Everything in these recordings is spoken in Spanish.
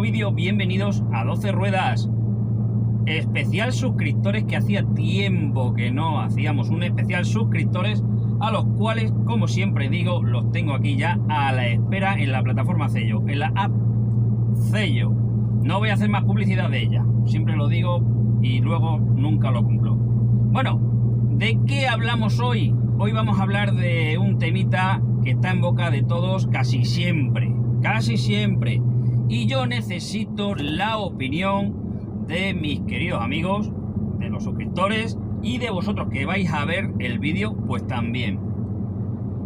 vídeo, bienvenidos a 12 Ruedas. Especial suscriptores, que hacía tiempo que no hacíamos un especial suscriptores, a los cuales, como siempre digo, los tengo aquí ya a la espera en la plataforma Zello, en la app Zello. No voy a hacer más publicidad de ella, siempre lo digo y luego nunca lo cumplo. Bueno, ¿de qué hablamos hoy? Hoy vamos a hablar de un temita que está en boca de todos casi siempre, y yo necesito la opinión de mis queridos amigos, de los suscriptores y de vosotros que vais a ver el vídeo, pues también.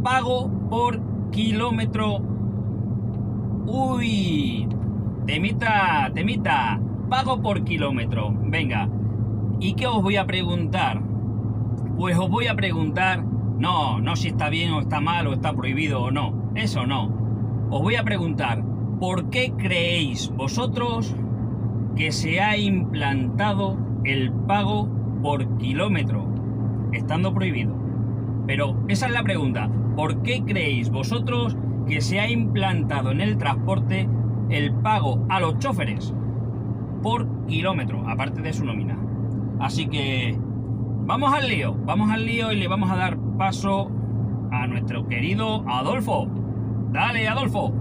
Pago por kilómetro. Uy, temita, pago por kilómetro. Venga, ¿y qué os voy a preguntar? Pues os voy a preguntar, no si está bien o está mal o está prohibido o no, eso no. Os voy a preguntar, ¿por qué creéis vosotros que se ha implantado el pago por kilómetro, estando prohibido? Pero esa es la pregunta. ¿Por qué creéis vosotros que se ha implantado en el transporte el pago a los choferes por kilómetro, aparte de su nómina? Así que vamos al lío y le vamos a dar paso a nuestro querido Adolfo. Dale, Adolfo.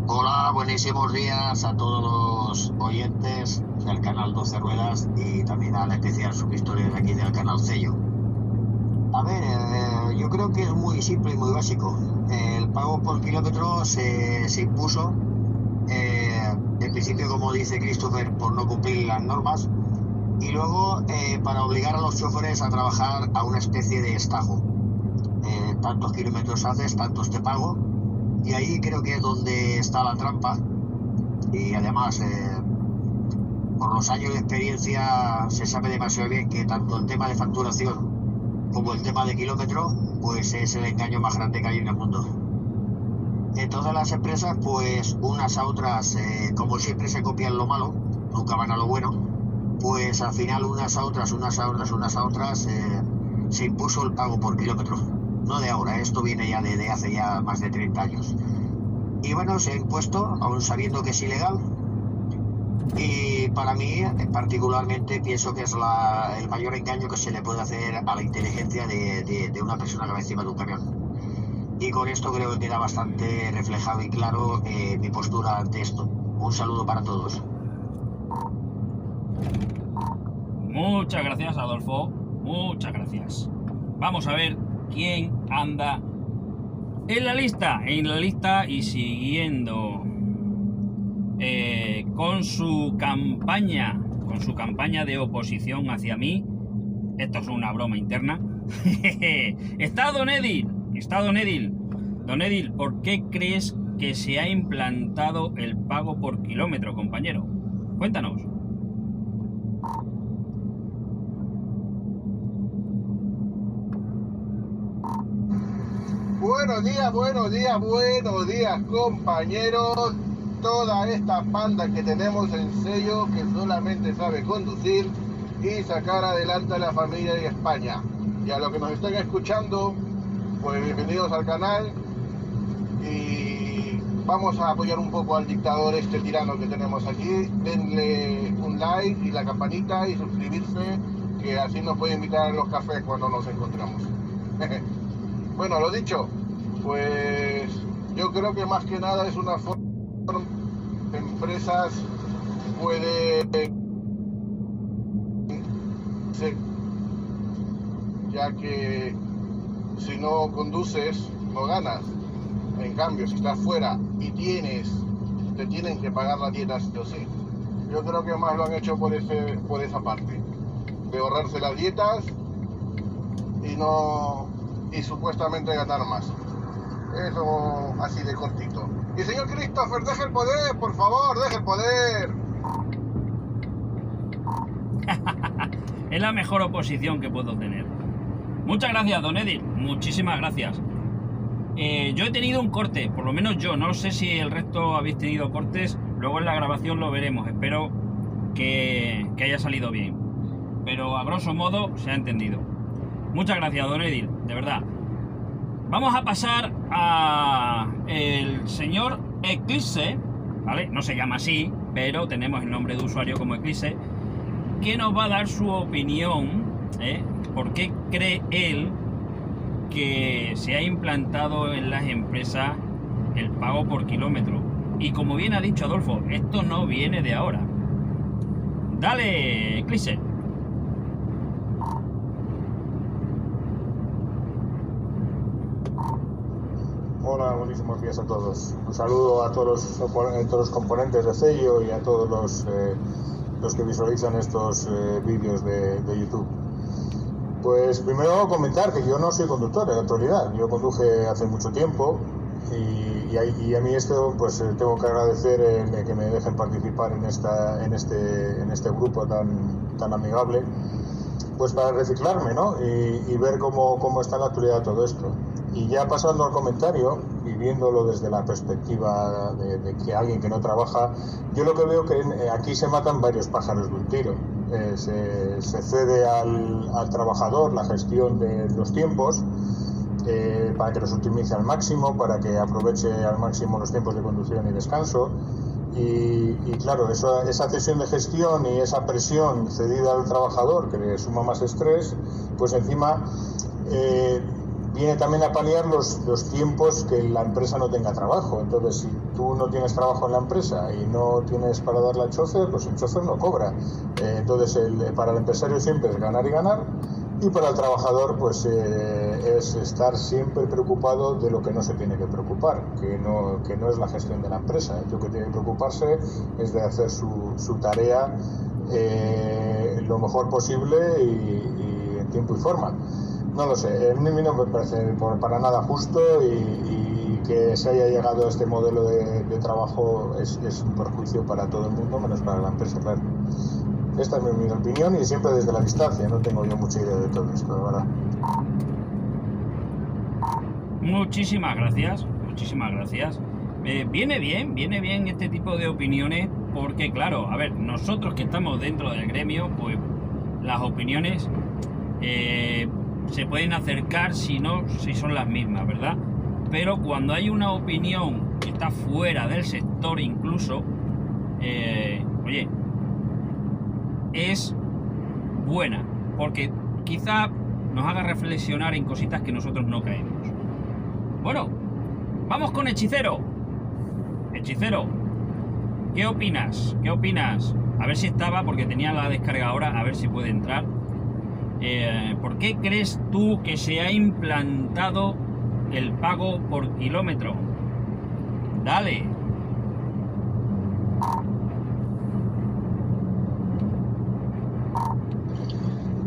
Hola, buenísimos días a todos los oyentes del canal 12 Ruedas y también a la especial suscriptores de aquí del canal Zello. A ver, yo creo que es muy simple y muy básico. El pago por kilómetro se impuso, en principio, como dice Christopher, por no cumplir las normas, y luego para obligar a los choferes a trabajar a una especie de estajo. Tantos kilómetros haces, tantos te pago. Y ahí creo que es donde está la trampa. Y además, por los años de experiencia, se sabe demasiado bien que tanto el tema de facturación como el tema de kilómetro, pues es el engaño más grande que hay en el mundo. En todas las empresas, pues unas a otras, como siempre se copian lo malo, nunca van a lo bueno, pues al final unas a otras, se impuso el pago por kilómetro. No de ahora, esto viene ya de hace ya más de 30 años. Y bueno, se ha impuesto, aún sabiendo que es ilegal. Y para mí, particularmente, pienso que es el mayor engaño que se le puede hacer a la inteligencia de una persona que va encima de un camión. Y con esto creo que queda bastante reflejado y claro mi postura ante esto. Un saludo para todos. Muchas gracias, Adolfo. Muchas gracias. Vamos a ver quién anda en la lista y siguiendo con su campaña de oposición hacia mí. Esto es una broma interna. Está Don Edil. Don Edil, ¿por qué crees que se ha implantado el pago por kilómetro, compañero? Cuéntanos. Buenos días, compañeros. Toda esta panda que tenemos en Zello, que solamente sabe conducir y sacar adelante a la familia de España. Y a los que nos están escuchando, pues bienvenidos al canal. Y vamos a apoyar un poco al dictador este tirano que tenemos aquí. Denle un like y la campanita y suscribirse, que así nos puede invitar a los cafés cuando nos encontramos. Bueno, lo dicho, pues yo creo que más que nada es una forma que empresas puede ser, ya que si no conduces no ganas. En cambio, si estás fuera y te tienen que pagar la dieta sí o sí. Yo creo que más lo han hecho por esa parte, de ahorrarse las dietas y supuestamente ganar más. Eso así de cortito. Y señor Christopher, deje el poder, por favor, deje el poder. Es la mejor oposición que puedo tener. Muchas gracias, Don Edil. Muchísimas gracias. Yo he tenido un corte, por lo menos yo. No sé si el resto habéis tenido cortes. Luego en la grabación lo veremos. Espero que haya salido bien. Pero a grosso modo se ha entendido. Muchas gracias, Don Edil, de verdad. Vamos a pasar a el señor Eclipse, ¿vale? No se llama así, pero tenemos el nombre de usuario como Eclipse, que nos va a dar su opinión, por qué cree él que se ha implantado en las empresas el pago por kilómetro. Y como bien ha dicho Adolfo, esto no viene de ahora. Dale, Eclipse. Hola, buenísimos días a todos. Un saludo a todos los componentes de Cello y a todos los que visualizan estos vídeos de YouTube. Pues primero comentar que yo no soy conductor en la actualidad. Yo conduje hace mucho tiempo y a mí esto pues tengo que agradecer que me dejen participar en este grupo tan amigable, pues para reciclarme, ¿no? Y ver cómo está en la actualidad todo esto. Y ya pasando al comentario y viéndolo desde la perspectiva de que alguien que no trabaja, yo lo que veo que aquí se matan varios pájaros de un tiro. Se cede al trabajador la gestión de los tiempos para que los optimice al máximo, para que aproveche al máximo los tiempos de conducción y descanso. Y claro, esa cesión de gestión y esa presión cedida al trabajador que le suma más estrés, pues encima viene también a paliar los tiempos que la empresa no tenga trabajo. Entonces, si tú no tienes trabajo en la empresa y no tienes para darle al chofer, pues el chofer no cobra. Entonces, para el empresario siempre es ganar y ganar, y para el trabajador pues es estar siempre preocupado de lo que no se tiene que preocupar, que no es la gestión de la empresa. Lo que tiene que preocuparse es de hacer su tarea lo mejor posible y en tiempo y forma. No lo sé, a mí no me parece para nada justo y que se haya llegado a este modelo de trabajo es un perjuicio para todo el mundo, menos para la empresa, claro. Esta es mi opinión y siempre desde la distancia, no tengo yo mucha idea de todo esto, de verdad. Muchísimas gracias, muchísimas gracias. Viene bien este tipo de opiniones porque, claro, a ver, nosotros que estamos dentro del gremio, pues las opiniones se pueden acercar si son las mismas, ¿verdad? Pero cuando hay una opinión que está fuera del sector incluso, oye, es buena, porque quizá nos haga reflexionar en cositas que nosotros no caemos. Bueno, vamos con Hechicero. Hechicero, ¿qué opinas? ¿Qué opinas? A ver si estaba, porque tenía la descarga ahora, a ver si puede entrar. ¿Por qué crees tú que se ha implantado el pago por kilómetro? Dale.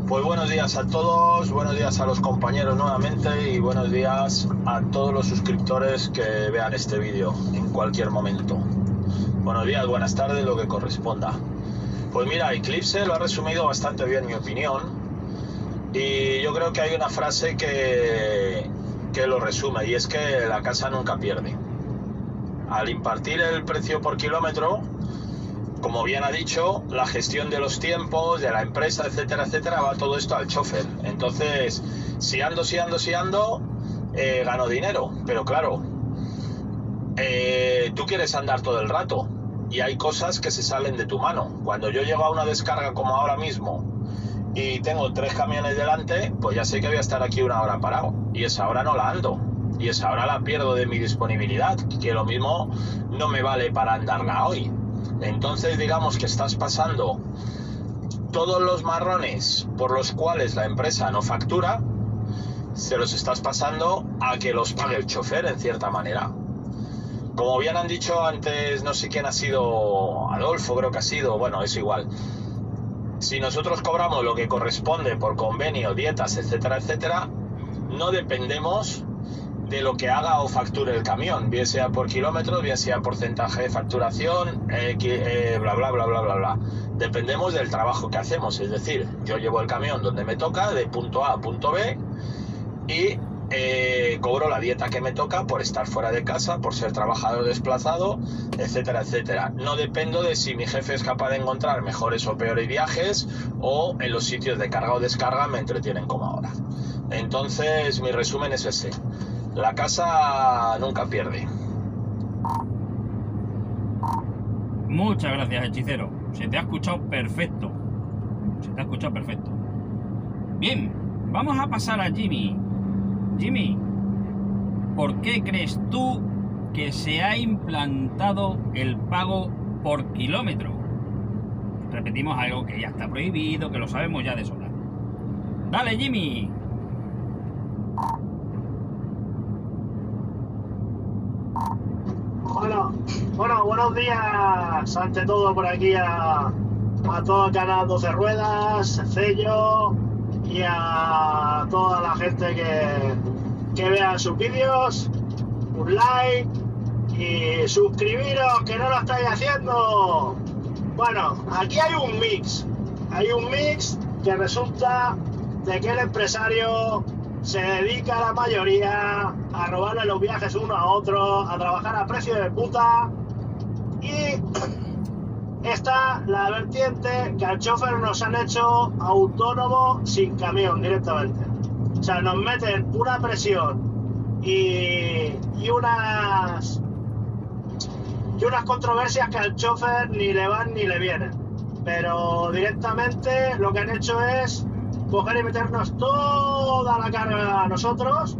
Pues buenos días a todos, buenos días a los compañeros nuevamente y buenos días a todos los suscriptores que vean este vídeo en cualquier momento. Buenos días, buenas tardes, lo que corresponda. Pues mira, Eclipse lo ha resumido bastante bien, mi opinión. Y yo creo que hay una frase que lo resume, y es que la casa nunca pierde. Al impartir el precio por kilómetro, como bien ha dicho, la gestión de los tiempos, de la empresa, etcétera, etcétera, va todo esto al chofer. Entonces, si ando, gano dinero. Pero claro, tú quieres andar todo el rato y hay cosas que se salen de tu mano. Cuando yo llego a una descarga como ahora mismo y tengo 3 camiones delante, pues ya sé que voy a estar aquí 1 hora parado, y esa hora no la ando, y esa hora la pierdo de mi disponibilidad, que lo mismo no me vale para andarla hoy. Entonces digamos que estás pasando todos los marrones por los cuales la empresa no factura, se los estás pasando a que los pague el chofer en cierta manera. Como bien han dicho antes, no sé quién ha sido, Adolfo creo que ha sido, bueno, es igual. Si nosotros cobramos lo que corresponde por convenio, dietas, etcétera, etcétera, no dependemos de lo que haga o facture el camión, bien sea por kilómetros, bien sea porcentaje de facturación, bla, bla, bla, bla, bla, bla. Dependemos del trabajo que hacemos, es decir, yo llevo el camión donde me toca, de punto A a punto B, y cobro la dieta que me toca por estar fuera de casa, por ser trabajador desplazado, etcétera, etcétera. No dependo de si mi jefe es capaz de encontrar mejores o peores viajes, o en los sitios de carga o descarga me entretienen como ahora. Entonces mi resumen es ese. La casa nunca pierde. Muchas gracias, hechicero. Se te ha escuchado perfecto. Se te ha escuchado perfecto. Bien, vamos a pasar a Jimmy. Jimmy, ¿por qué crees tú que se ha implantado el pago por kilómetro? Repetimos algo que ya está prohibido, que lo sabemos ya de sobra. Dale, Jimmy. Bueno, buenos días ante todo por aquí a todo el canal 12 Ruedas, Cello y a toda la gente que vea sus vídeos. Un like y suscribiros, que no lo estáis haciendo. Bueno, aquí hay un mix que resulta de que el empresario se dedica la mayoría a robarle los viajes uno a otro, a trabajar a precio de puta, y está la vertiente que al chofer nos han hecho autónomo sin camión directamente. O sea, nos meten una presión y unas controversias que al chofer ni le van ni le vienen. Pero directamente lo que han hecho es coger y meternos toda la carga a nosotros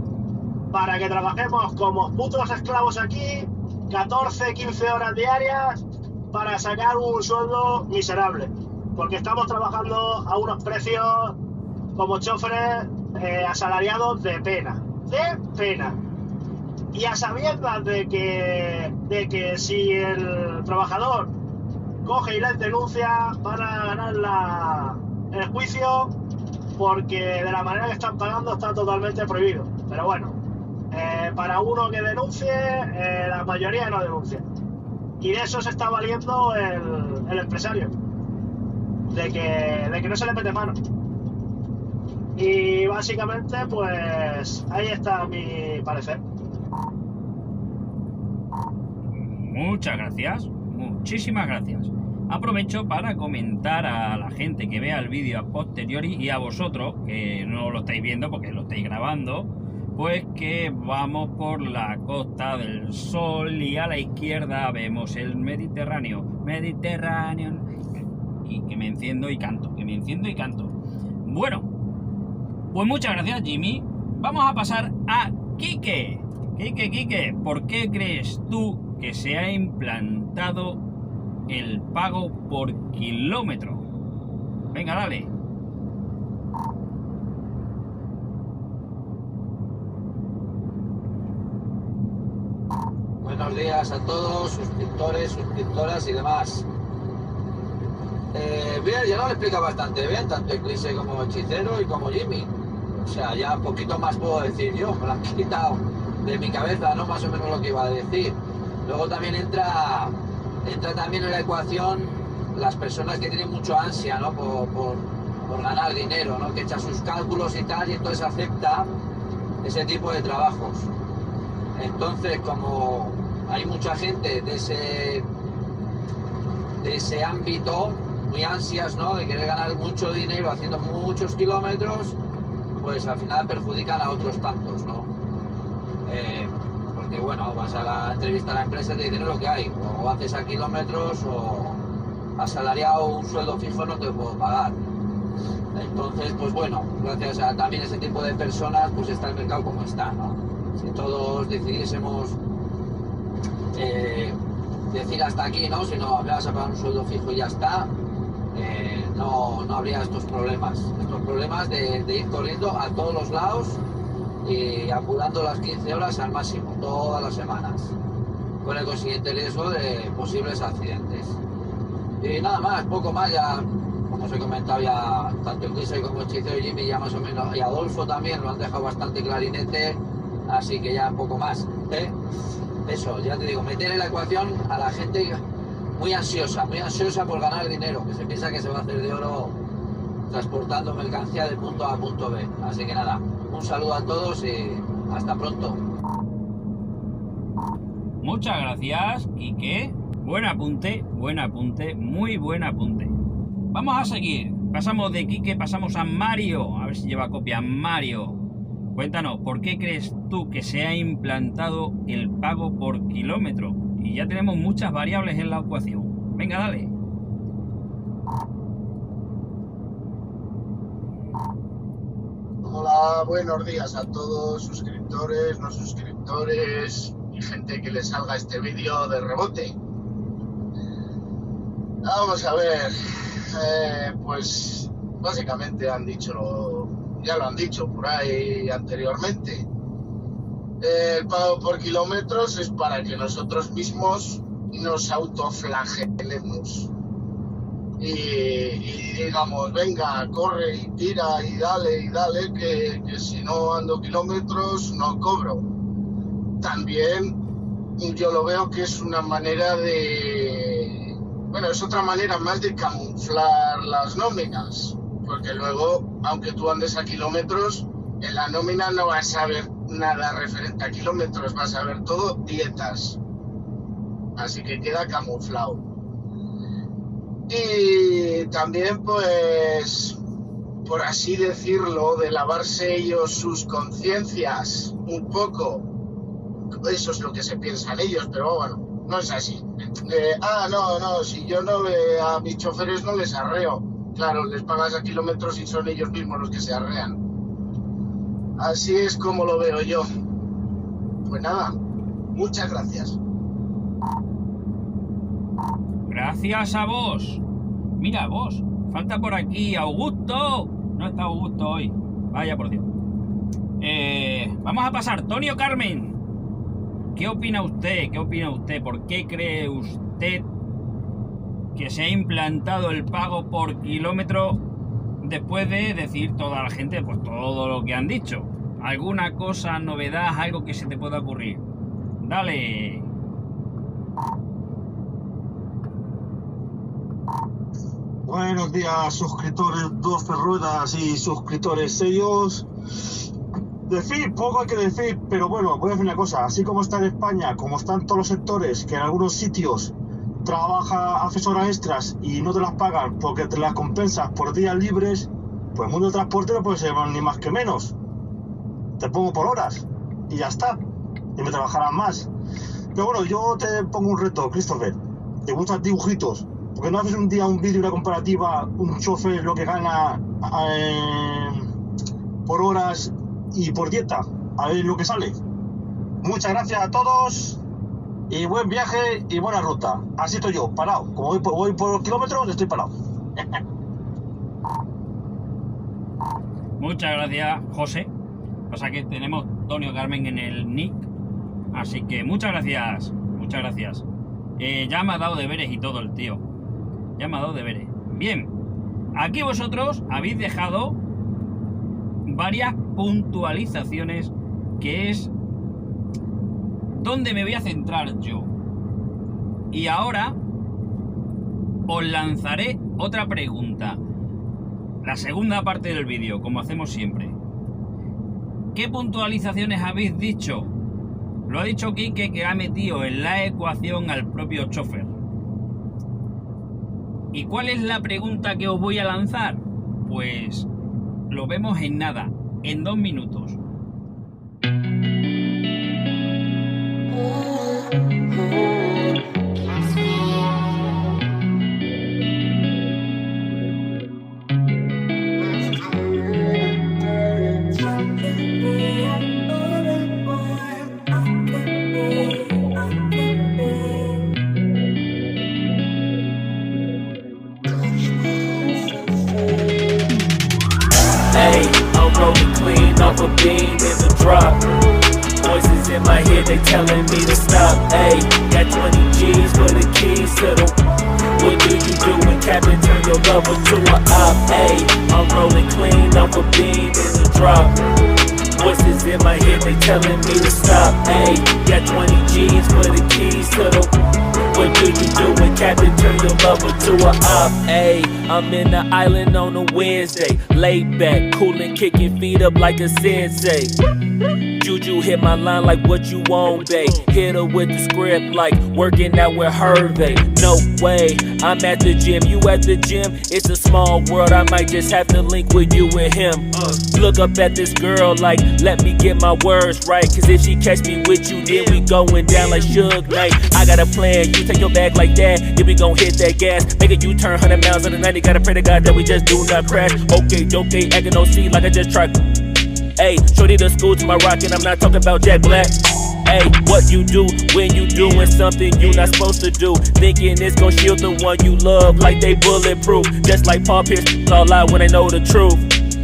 para que trabajemos como putos esclavos aquí 14, 15 horas diarias para sacar un sueldo miserable, porque estamos trabajando a unos precios como choferes asalariados de pena, y a sabiendas de que si el trabajador coge y les denuncia van a ganar el juicio, porque de la manera que están pagando está totalmente prohibido. Pero bueno, para uno que denuncie, la mayoría no denuncia. Y de eso se está valiendo el empresario, de que no se le mete mano. Y básicamente, pues ahí está mi parecer. Muchas gracias, muchísimas gracias. Aprovecho para comentar a la gente que vea el vídeo a posteriori y a vosotros, que no lo estáis viendo porque lo estáis grabando, pues que vamos por la Costa del Sol y a la izquierda vemos el Mediterráneo. Y que me enciendo y canto, Bueno, pues muchas gracias, Jimmy. Vamos a pasar a Quique. Quique, ¿por qué crees tú que se ha implantado el pago por kilómetro? Venga, dale. Buenos días a todos, suscriptores, suscriptoras y demás. Bien, ya lo he explicado bastante bien, tanto Eclipse como Hechicero y como Jimmy. O sea, ya un poquito más puedo decir yo, me lo han quitado de mi cabeza, ¿no? Más o menos lo que iba a decir. Luego también entra también en la ecuación las personas que tienen mucho ansia, ¿no? por ganar dinero, ¿no? Que echan sus cálculos y tal, y entonces acepta ese tipo de trabajos. Entonces, como hay mucha gente de ese ámbito, muy ansias, ¿no? De querer ganar mucho dinero haciendo muchos kilómetros, pues al final perjudican a otros tantos, ¿no? Porque bueno, vas a la entrevista a la empresa y te dicen lo que hay, o haces a kilómetros o asalariado un sueldo fijo no te puedo pagar. Entonces, pues bueno, gracias a también ese tipo de personas, pues está el mercado como está, ¿no? Si todos decidiésemos decir hasta aquí, ¿no? Si no vas a pagar un sueldo fijo y ya está, no habría estos problemas de ir corriendo a todos los lados y apurando las 15 horas al máximo todas las semanas, con el consiguiente riesgo de posibles accidentes. Y nada más, poco más, ya como os he comentado, ya tanto Eclipse como Hechicero y Jimmy ya más o menos, y Adolfo también lo han dejado bastante clarinete, así que ya poco más. Eso, ya te digo, meter en la ecuación a la gente muy ansiosa por ganar dinero, que se piensa que se va a hacer de oro transportando mercancía de punto A a punto B. Así que nada, un saludo a todos y hasta pronto. Muchas gracias, Quique. Buen apunte, muy buen apunte. Vamos a seguir. Pasamos de Quique, pasamos a Mario. A ver si lleva copia. Mario, Cuéntanos, ¿por qué crees tú que se ha implantado el pago por kilómetro? Y ya tenemos muchas variables en la ecuación. Venga, dale. Hola, buenos días a todos, suscriptores, no suscriptores y gente que le salga este vídeo de rebote. Vamos a ver, pues básicamente ya lo han dicho por ahí anteriormente. El pago por kilómetros es para que nosotros mismos nos autoflagelemos y digamos, venga, corre y tira y dale, que si no ando kilómetros no cobro. También yo lo veo que es una manera es otra manera más de camuflar las nóminas, porque luego, aunque tú andes a kilómetros, en la nómina no vas a ver nada referente a kilómetros, vas a ver todo dietas, así que queda camuflado. Y también, pues, por así decirlo, de lavarse ellos sus conciencias un poco, eso es lo que se piensan ellos, pero bueno, no es así. Si yo a mis choferes no les arreo, claro, les pagas a kilómetros y son ellos mismos los que se arrean. Así es como lo veo yo. Pues nada, muchas gracias. Gracias a vos. Mira, vos, falta por aquí Augusto. No está Augusto hoy. Vaya por Dios. Vamos a pasar. Tonio Carmen. ¿Qué opina usted? ¿Por qué cree usted que se ha implantado el pago por kilómetro después de decir toda la gente, pues todo lo que han dicho? ¿Alguna cosa, novedad, algo que se te pueda ocurrir? Dale. Buenos días, suscriptores 12 ruedas y suscriptores sellos. Decir, poco hay que decir, pero bueno, voy a decir una cosa. Así como está en España, como están todos los sectores, que en algunos sitios haces horas extras y no te las pagan porque te las compensas por días libres, pues el mundo del transporte no puede ser ni más que menos. Te pongo por horas y ya está, y me trabajarán más. Pero bueno, yo te pongo un reto, Christopher. Te gustan dibujitos, porque no haces un día un vídeo, una comparativa, un chofer lo que gana por horas y por dieta, a ver lo que sale. Muchas gracias a todos y buen viaje y buena ruta. Así estoy yo, parado. Como voy por kilómetros, estoy parado. Muchas gracias, José. Pasa que tenemos Tonio Carmen en el nick, así que muchas gracias. Ya me ha dado deberes y todo el tío. Bien, aquí vosotros habéis dejado varias puntualizaciones, que es donde me voy a centrar yo. Y ahora os lanzaré otra pregunta, la segunda parte del vídeo, como hacemos siempre. ¿Qué puntualizaciones habéis dicho? Lo ha dicho Quique, que ha metido en la ecuación al propio chofer. ¿Y cuál es la pregunta que os voy a lanzar? Pues lo vemos en nada, en 2 minutos. Off a beam in the drop. Voices in my head, they telling me to stop. Ayy, got 20 G's for the keys to the. What do you do when Captain turn your lover to a op? Ayy, I'm rolling clean off a beam in the drop. Voices in my head, they telling me to stop. Ayy, got 20 G's for the keys to the. What do you do when Captain turn your lover to a op? Ayy, I'm in the island on a Wednesday, laid back, coolin', kicking feet up like a sensei. Juju hit my line like what you want, babe. Hit her with the script like working out with Hervey. No way, I'm at the gym, you at the gym. It's a small world, I might just have to link with you and him. Look up at this girl like, let me get my words right. Cause if she catch me with you, then we going down like Suge Knight. I got a plan, you take your bag like that, then we gon' hit that gas. Make a U-turn 100 miles on the 90, gotta pray to God that we just do not crash. Okay, acting no C like I just tried. Ayy, shorty the school to my rock and I'm not talking about Jack Black. Ayy, what you do when you doing something you not supposed to do? Thinking it's gon' shield the one you love like they bulletproof. Just like Paul Pierce, all lie when they know the truth.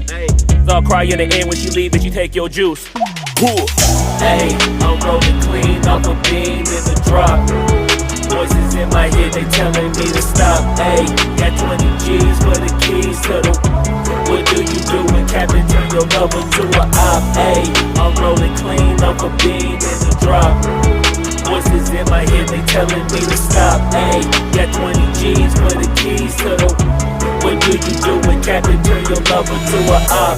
Ayy, I'll cry in the end when she leave and she take your juice. Ayy, I'm rolling clean off a beam in the drop. Voices in my head, they telling me to stop. Ayy, got 20 G's for the keys to the... What do you do when Captain turn your lover to a op? Ayy, I'm rolling clean off a beam in the drop. Voices in my head, they telling me to stop. Ayy, got 20 G's for the keys to the... What do you do when Captain turn your lover to a op?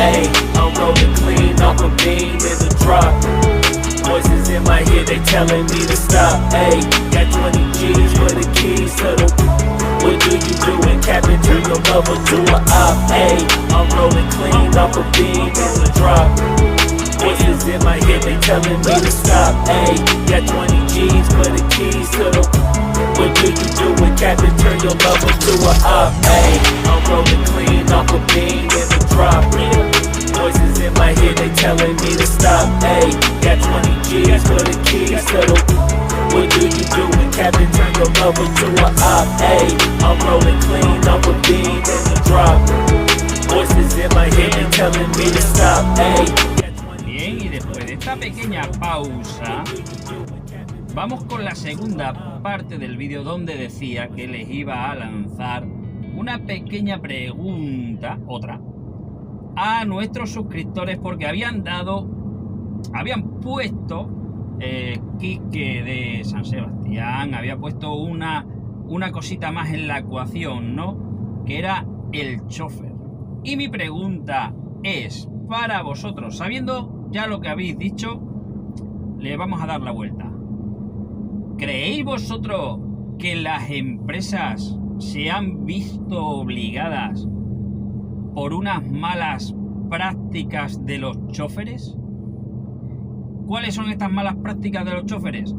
Ayy, I'm rolling clean off a beam in the drop. Voices in my head, they telling me to stop. Ayy, got 20 G's for the keys to the... What do you do when Captain turn your lover to a op? Ayy, I'm rolling clean off a beam in the drop. Voices in my head, they telling me to stop. Ayy, got 20 G's for the keys to the... What do you do when Captain turn your lover to a op? Ayy, I'm rolling clean off a beam in the drop. Voices in my head, they telling me to stop. Ayy, got 20 G's for the keys to the... What do you do when Captain turn your lover to a op? Ayy, I'm rolling clean off a beam in the drop. Voices in my head, they telling me to stop. Ayy. Bien, y después de esta pequeña pausa, vamos con la segunda parte del vídeo donde decía que les iba a lanzar una pequeña pregunta, otra, a nuestros suscriptores porque habían puesto Quique de San Sebastián, había puesto una cosita más en la ecuación, ¿no? Que era el chofer. Y mi pregunta es para vosotros, sabiendo ya lo que habéis dicho, le vamos a dar la vuelta. ¿Creéis vosotros que las empresas se han visto obligadas por unas malas prácticas de los choferes? ¿Cuáles son estas malas prácticas de los choferes?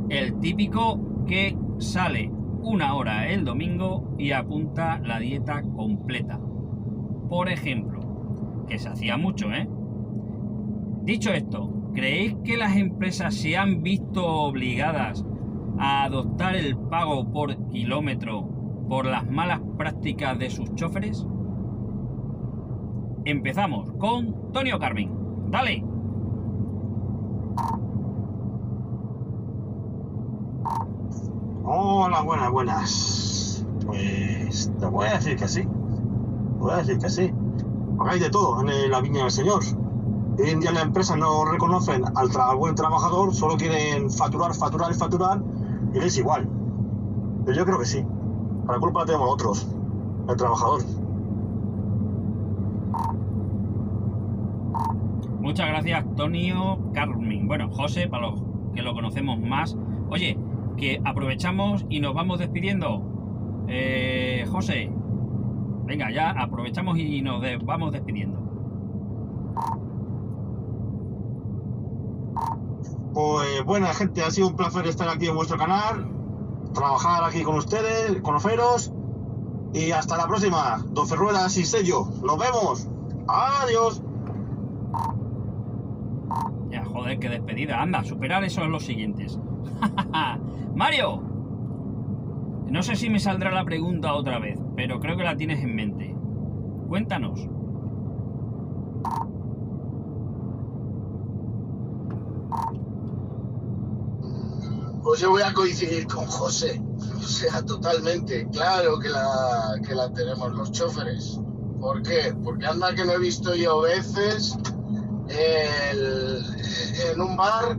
El típico que sale una hora el domingo y apunta la dieta completa. Por ejemplo, que se hacía mucho, ¿eh? Dicho esto, ¿creéis que las empresas se han visto obligadas a adoptar el pago por kilómetro por las malas prácticas de sus choferes? Empezamos con Tonio Carmín. ¡Dale! Hola, buenas. Pues te voy a decir que sí. Hay de todo en la viña del Señor. Hoy en día las empresas no reconocen al buen trabajador, solo quieren facturar y es igual. Pero yo creo que sí. La culpa la tenemos nosotros, el trabajador. Muchas gracias, Tonio Carmín. Bueno, José, para los que lo conocemos más. Oye, que aprovechamos y nos vamos despidiendo. José, venga, ya aprovechamos y nos vamos despidiendo. Pues buena gente, ha sido un placer estar aquí en vuestro canal, trabajar aquí con ustedes, conoceros, y hasta la próxima. 12 ruedas y sello. Nos vemos. Adiós. Ya, joder, qué despedida. Anda, superar eso es los siguientes. Mario, no sé si me saldrá la pregunta otra vez, pero creo que la tienes en mente. Cuéntanos. Pues yo voy a coincidir con José. O sea, totalmente. Claro que la tenemos los choferes. ¿Por qué? Porque anda que no he visto yo veces en un bar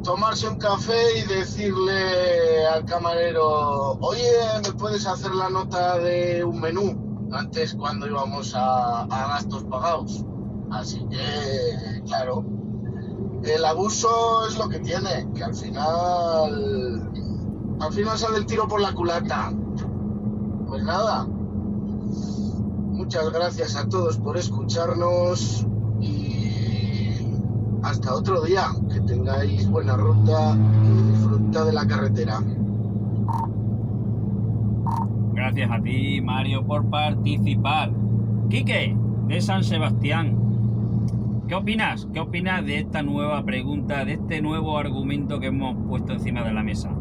tomarse un café y decirle al camarero, oye, ¿me puedes hacer la nota de un menú? Antes, cuando íbamos a gastos pagados. Así que, claro, el abuso es lo que tiene, que al final sale el tiro por la culata. Pues nada, muchas gracias a todos por escucharnos y hasta otro día. Que tengáis buena ruta y disfruta de la carretera. Gracias a ti, Mario, por participar. Quique, de San Sebastián, ¿qué opinas? ¿Qué opinas de esta nueva pregunta, de este nuevo argumento que hemos puesto encima de la mesa?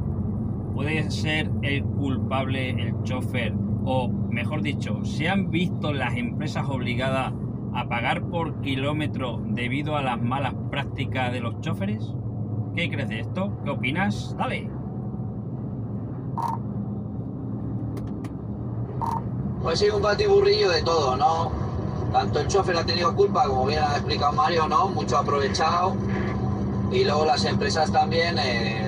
¿Puede ser el culpable el chofer? O, mejor dicho, ¿se han visto las empresas obligadas a pagar por kilómetro debido a las malas prácticas de los choferes? ¿Qué crees de esto? ¿Qué opinas? Dale. Pues sí, un batiburrillo de todo, ¿no? Tanto el chofer ha tenido culpa, como bien ha explicado Mario, ¿no? Mucho aprovechado. Y luego las empresas también,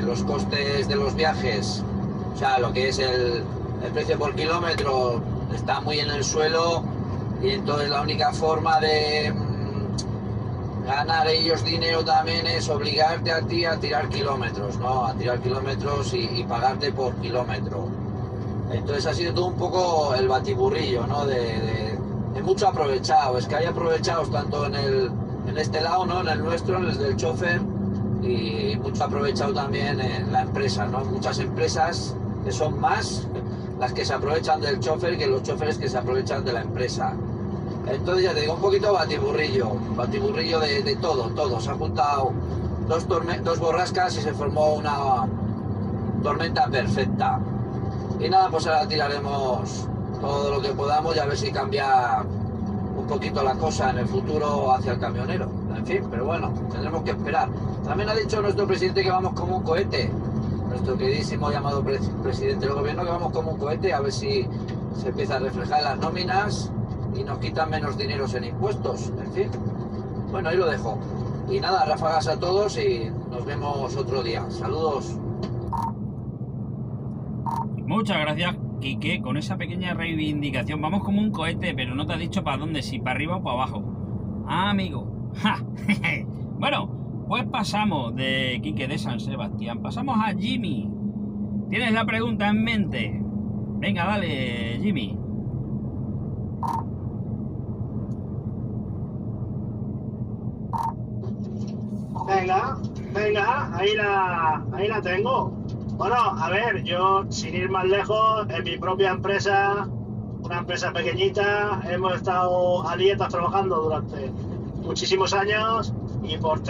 los costes de los viajes, o sea, lo que es el precio por kilómetro está muy en el suelo, y entonces la única forma de ganar ellos dinero también es obligarte a ti a tirar kilómetros, ¿no? A tirar kilómetros y pagarte por kilómetro. Entonces ha sido todo un poco el batiburrillo, ¿no? De mucho aprovechado. Es que hay aprovechados tanto en este lado, ¿no? En el nuestro, en el del chofer, y mucho aprovechado también en la empresa, ¿no? Muchas empresas que son más las que se aprovechan del chofer que los choferes que se aprovechan de la empresa. Entonces ya te digo, un poquito batiburrillo de todo. Se han juntado dos borrascas y se formó una tormenta perfecta. Y nada, pues ahora tiraremos todo lo que podamos y a ver si cambia un poquito la cosa en el futuro hacia el camionero. En fin, pero bueno, tendremos que esperar. También ha dicho nuestro presidente que vamos como un cohete. Nuestro queridísimo llamado presidente del gobierno, que vamos como un cohete, a ver si se empieza a reflejar en las nóminas y nos quitan menos dineros en impuestos. En fin, bueno, ahí lo dejo. Y nada, ráfagas a todos y nos vemos otro día. Saludos. Muchas gracias, Quique, con esa pequeña reivindicación. Vamos como un cohete, pero no te ha dicho para dónde, si para arriba o para abajo. Ah, amigo. ¡Ja! Bueno, pues pasamos de Quique de San Sebastián, pasamos a Jimmy. ¿Tienes la pregunta en mente? Venga, dale, Jimmy. Venga, ahí la tengo. Bueno, a ver, yo sin ir más lejos, en mi propia empresa, una empresa pequeñita, hemos estado a dietas trabajando durante muchísimos años y por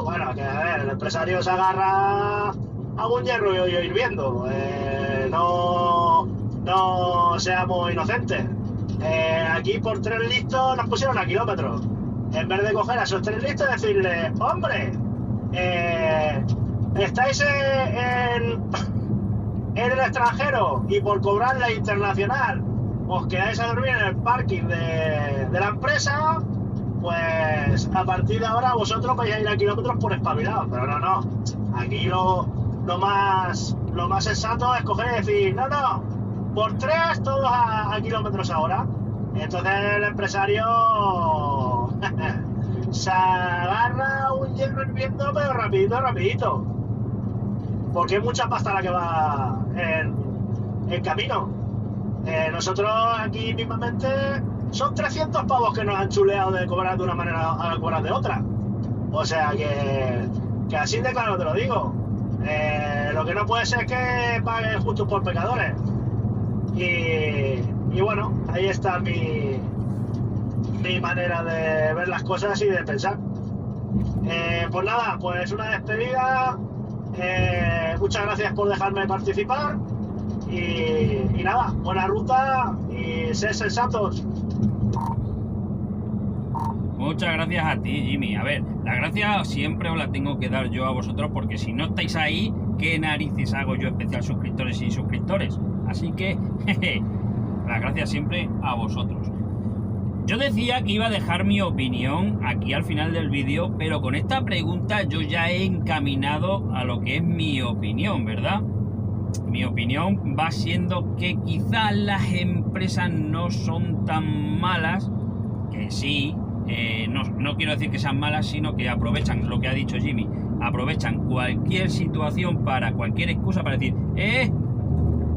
bueno, que a ver, el empresario se agarra a un hierro y hirviendo. No seamos inocentes. Aquí por 3 listos nos pusieron a kilómetros. En vez de coger a esos 3 listos y decirle, hombre, estáis en el extranjero y por cobrar la internacional os quedáis a dormir en el parking de la empresa, pues a partir de ahora vosotros vais a ir a kilómetros por espabilados. Pero no, aquí lo más sensato es coger y decir, no, por 3 todos a kilómetros ahora. Entonces el empresario se agarra un hierro hirviendo, pero rapidito, porque es mucha pasta la que va en camino. Nosotros aquí mismamente son 300 pavos que nos han chuleado de cobrar de una manera a cobrar de otra. O sea que así de claro te lo digo. Lo que no puede ser es que paguen justos por pecadores. Y bueno, ahí está mi manera de ver las cosas y de pensar. Pues nada, pues una despedida. Muchas gracias por dejarme participar. Y nada, buena ruta y sed sensatos. Muchas gracias a ti, Jimmy. A ver, la gracia siempre os la tengo que dar yo a vosotros, porque si no estáis ahí, ¿qué narices hago yo especial suscriptores y suscriptores? Así que, jeje, las gracias siempre a vosotros. Yo decía que iba a dejar mi opinión aquí al final del vídeo, pero con esta pregunta yo ya he encaminado a lo que es mi opinión, ¿verdad? Mi opinión va siendo que quizás las empresas no son tan malas, que sí, no quiero decir que sean malas, sino que aprovechan lo que ha dicho Jimmy, aprovechan cualquier situación para cualquier excusa para decir,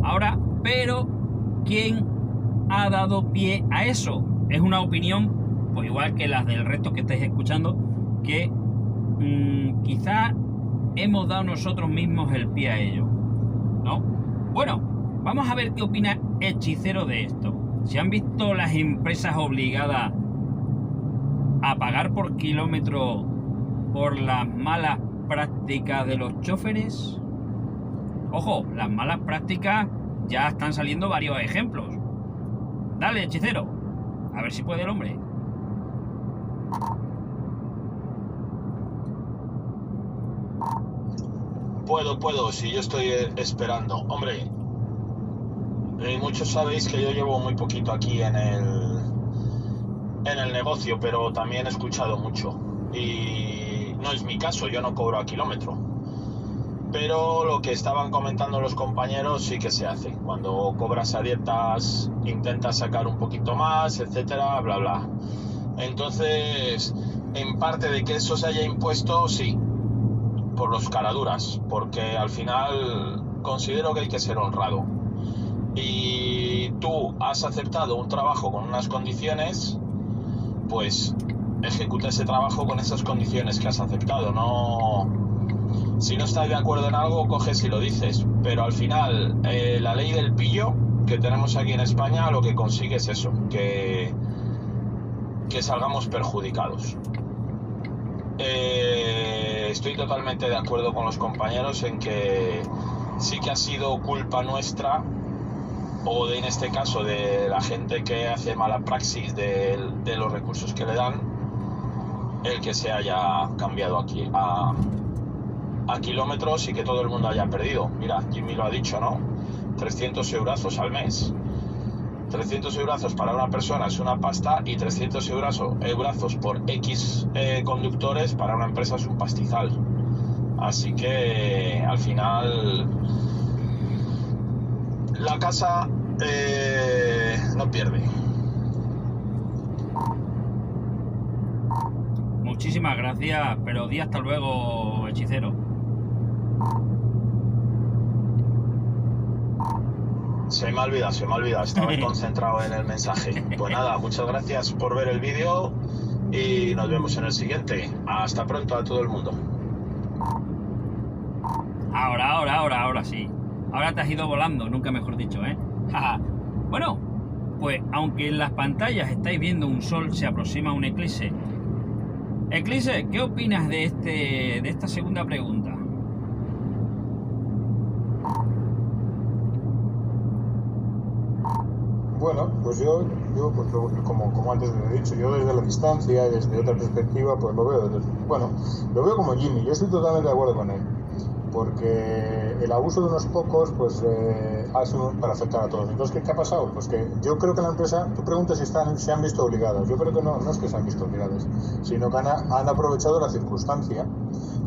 ahora, pero ¿quién ha dado pie a eso? Es una opinión, pues igual que las del resto que estáis escuchando, que quizá hemos dado nosotros mismos el pie a ello, ¿no? Bueno, vamos a ver qué opina Hechicero de esto. ¿Se han visto las empresas obligadas a pagar por kilómetro por las malas prácticas de los choferes? Ojo, las malas prácticas ya están saliendo varios ejemplos. Dale, Hechicero. A ver si puede el hombre. Puedo, si yo estoy esperando. Hombre, muchos sabéis que yo llevo muy poquito aquí en el negocio, pero también he escuchado mucho. Y no es mi caso, yo no cobro a kilómetro. Pero lo que estaban comentando los compañeros sí que se hace. Cuando cobras a dietas, intentas sacar un poquito más, etcétera, bla, bla. Entonces, en parte de que eso se haya impuesto, sí, por los caraduras, porque al final considero que hay que ser honrado. Y tú has aceptado un trabajo con unas condiciones, pues ejecuta ese trabajo con esas condiciones que has aceptado, no... Si no estás de acuerdo en algo, coges y lo dices. Pero al final, la ley del pillo que tenemos aquí en España, lo que consigue es eso, que salgamos perjudicados. Estoy totalmente de acuerdo con los compañeros en que sí que ha sido culpa nuestra, o en este caso de la gente que hace mala praxis de los recursos que le dan, el que se haya cambiado aquí a kilómetros y que todo el mundo haya perdido. Mira, Jimmy lo ha dicho, ¿no? 300 eurazos al mes. 300 eurazos para una persona es una pasta, y 300 eurazos por X conductores para una empresa es un pastizal. Así que al final la casa no pierde. Muchísimas gracias, pero di hasta luego, Hechicero. Se me ha olvidado, estaba concentrado en el mensaje. Pues nada, muchas gracias por ver el vídeo y nos vemos en el siguiente. Hasta pronto a todo el mundo. Ahora sí. Ahora te has ido volando, nunca mejor dicho, ¿eh? Bueno, pues aunque en las pantallas estáis viendo un sol, se aproxima un eclipse. Eclipse, ¿qué opinas de esta segunda pregunta? Bueno, pues yo pues, como antes le he dicho, yo desde la distancia y desde otra perspectiva, pues lo veo como Jimmy. Yo estoy totalmente de acuerdo con él, porque el abuso de unos pocos, pues hace para afectar a todos. Entonces, ¿qué ha pasado? Pues que yo creo que la empresa, tú preguntas si se han visto obligadas. Yo creo que no es que se han visto obligadas, sino que han aprovechado la circunstancia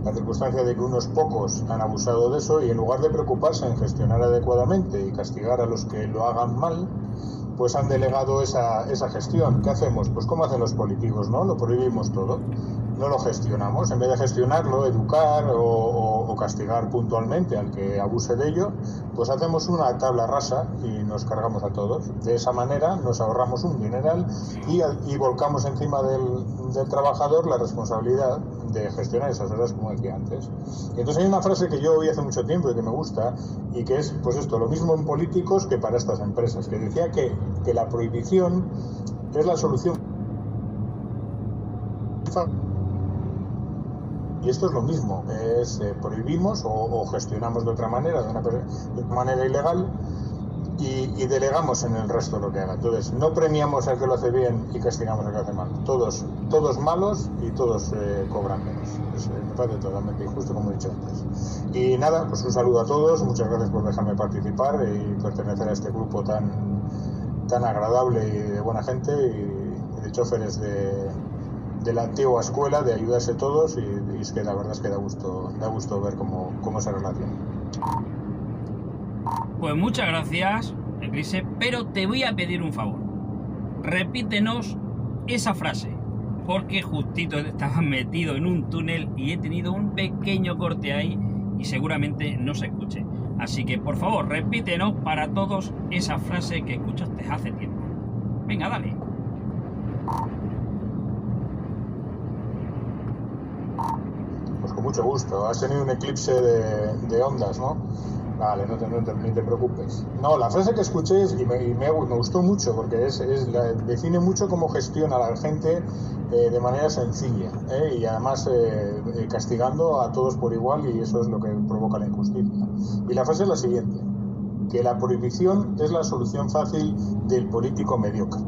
de que unos pocos han abusado de eso, y en lugar de preocuparse en gestionar adecuadamente y castigar a los que lo hagan mal, pues han delegado esa gestión. ¿Qué hacemos? Pues como hacen los políticos, ¿no? Lo prohibimos todo, no lo gestionamos. En vez de gestionarlo, educar o castigar puntualmente al que abuse de ello, pues hacemos una tabla rasa y nos cargamos a todos. De esa manera nos ahorramos un dineral y volcamos encima del trabajador la responsabilidad de gestionar esas horas, como decía antes. Y entonces hay una frase que yo oí hace mucho tiempo y que me gusta, y que es, pues esto, lo mismo en políticos que para estas empresas, que decía que la prohibición es la solución. Y esto es lo mismo, prohibimos o gestionamos de otra manera, de una manera ilegal, y delegamos en el resto lo que haga. Entonces, no premiamos al que lo hace bien y castigamos al que lo hace mal. Todos malos y todos cobran menos. Me parece totalmente injusto, como he dicho antes. Y nada, pues un saludo a todos, muchas gracias por dejarme participar y pertenecer a este grupo tan agradable y de buena gente y de choferes de la antigua escuela, de ayudarse todos y es que la verdad es que da gusto ver cómo se relaciona. Pues muchas gracias, Eclipse, pero te voy a pedir un favor. Repítenos esa frase, porque justito estaba metido en un túnel y he tenido un pequeño corte ahí y seguramente no se escuche. Así que por favor, repítenos para todos esa frase que escuchaste hace tiempo. Venga, dale. Pues con mucho gusto. Has tenido un eclipse de ondas, ¿no? Vale, ni te preocupes. No, la frase que escuché y me gustó mucho porque define mucho cómo gestiona a la gente de manera sencilla y además castigando a todos por igual, y eso es lo que provoca la injusticia. Y la frase es la siguiente: que la prohibición es la solución fácil del político mediocre.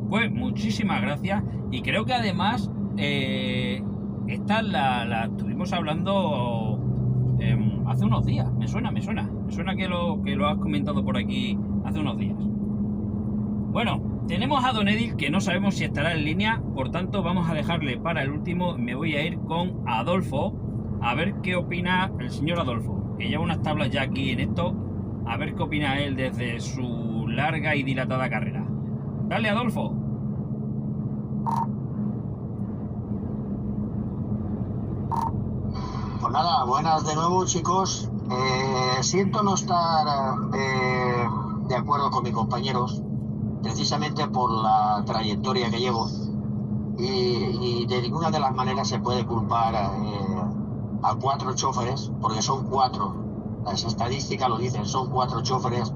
Pues muchísimas gracias, y creo que además esta la estuvimos hablando hace unos días. Me suena que lo has comentado por aquí hace unos días. Bueno, tenemos a Don Edil, que no sabemos si estará en línea, por tanto vamos a dejarle para el último. Me voy a ir con Adolfo, a ver qué opina el señor Adolfo, que lleva unas tablas ya aquí en esto, a ver qué opina él desde su larga y dilatada carrera. Dale, Adolfo. Pues nada, buenas de nuevo, chicos. Siento no estar de acuerdo con mis compañeros, precisamente por la trayectoria que llevo, y de ninguna de las maneras se puede culpar a 4 choferes, porque son 4, las estadísticas lo dicen, son 4 choferes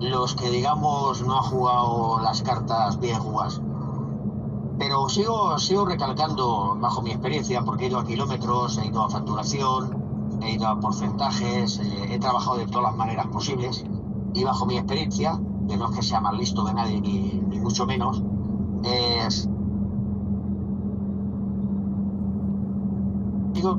los que, digamos, no han jugado las cartas bien jugadas. Pero sigo recalcando, bajo mi experiencia, porque he ido a kilómetros, he ido a facturación, he ido a porcentajes, he trabajado de todas las maneras posibles, y bajo mi experiencia, que no es que sea más listo que nadie, ni mucho menos, digo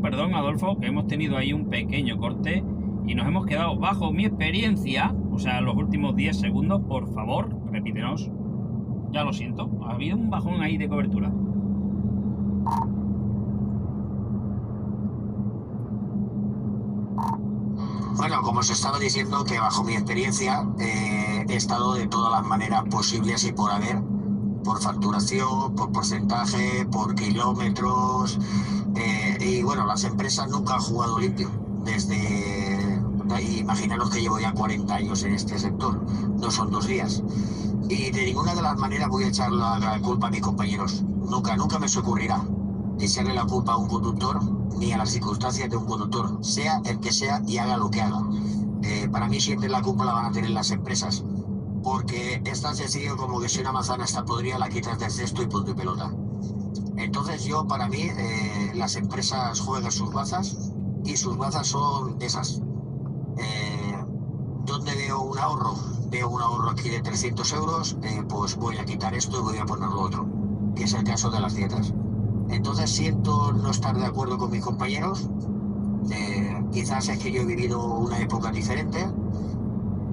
Perdón, Adolfo, que hemos tenido ahí un pequeño corte y nos hemos quedado bajo mi experiencia, o sea, los últimos 10 segundos. Por favor, repítenos. Ya lo siento, ha habido un bajón ahí de cobertura. Bueno, como os estaba diciendo, que bajo mi experiencia he estado de todas las maneras posibles y por haber, por facturación, por porcentaje, por kilómetros, y bueno, las empresas nunca han jugado limpio. Imaginaros que llevo ya 40 años en este sector, no son 2 días. Y de ninguna de las maneras voy a echar la culpa a mis compañeros. Nunca me se ocurrirá echarle la culpa a un conductor ni a las circunstancias de un conductor, sea el que sea y haga lo que haga. Para mí siempre la culpa la van a tener las empresas, porque es tan sencillo como que si una manzana está podrida la quitas del cesto y punto y pelota. Entonces para mí, las empresas juegan sus bazas y sus bazas son esas. ¿Dónde veo un ahorro? Veo un ahorro aquí de 300 euros, pues voy a quitar esto y voy a poner lo otro, que es el caso de las dietas. Entonces siento no estar de acuerdo con mis compañeros. Quizás es que yo he vivido una época diferente,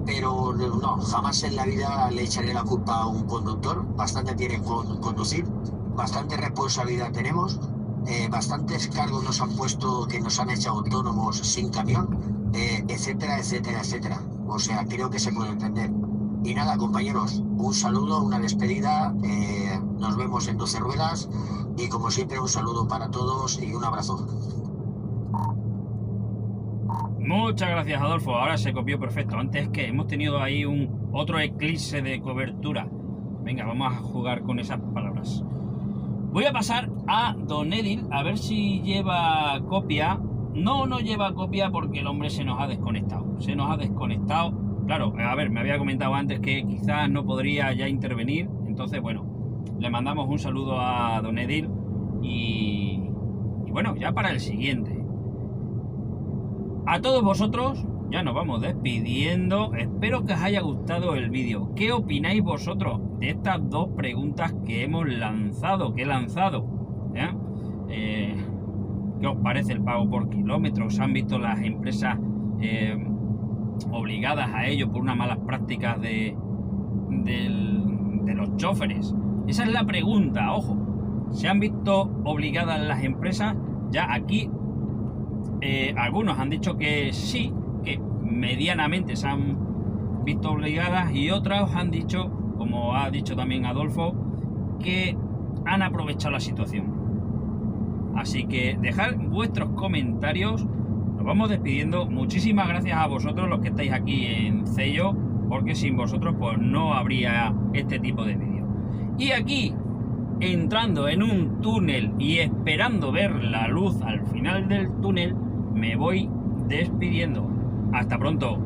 pero no, jamás en la vida le echaré la culpa a un conductor. Bastante tienen con conducir, bastante responsabilidad tenemos, bastantes cargos nos han puesto que nos han hecho autónomos sin camión, etcétera. O sea, creo que se puede entender. Y nada, compañeros, un saludo, una despedida, nos vemos en 12 ruedas y como siempre un saludo para todos y un abrazo. Muchas gracias, Adolfo. Ahora se copió perfecto. Antes que hemos tenido ahí otro eclipse de cobertura. Venga, vamos a jugar con esas palabras. Voy a pasar a Don Edil, a ver si lleva copia. No lleva copia porque el hombre se nos ha desconectado. Claro, a ver, me había comentado antes que quizás no podría ya intervenir. Entonces, bueno, le mandamos un saludo a don Edil y bueno, ya para el siguiente. A todos vosotros ya nos vamos despidiendo. Espero que os haya gustado el vídeo. ¿Qué opináis vosotros de estas dos preguntas que hemos lanzado? Que he lanzado, ¿qué os parece el pago por kilómetros? ¿Se han visto las empresas obligadas a ello por unas malas prácticas de los choferes? Esa es la pregunta, ojo. ¿Se han visto obligadas las empresas? Ya aquí algunos han dicho que sí, que medianamente se han visto obligadas, y otros han dicho, como ha dicho también Adolfo, que han aprovechado la situación. Así que dejad vuestros comentarios. Nos vamos despidiendo. Muchísimas gracias a vosotros los que estáis aquí en Cello, porque sin vosotros pues no habría este tipo de vídeo. Y aquí, entrando en un túnel y esperando ver la luz al final del túnel, me voy despidiendo. Hasta pronto.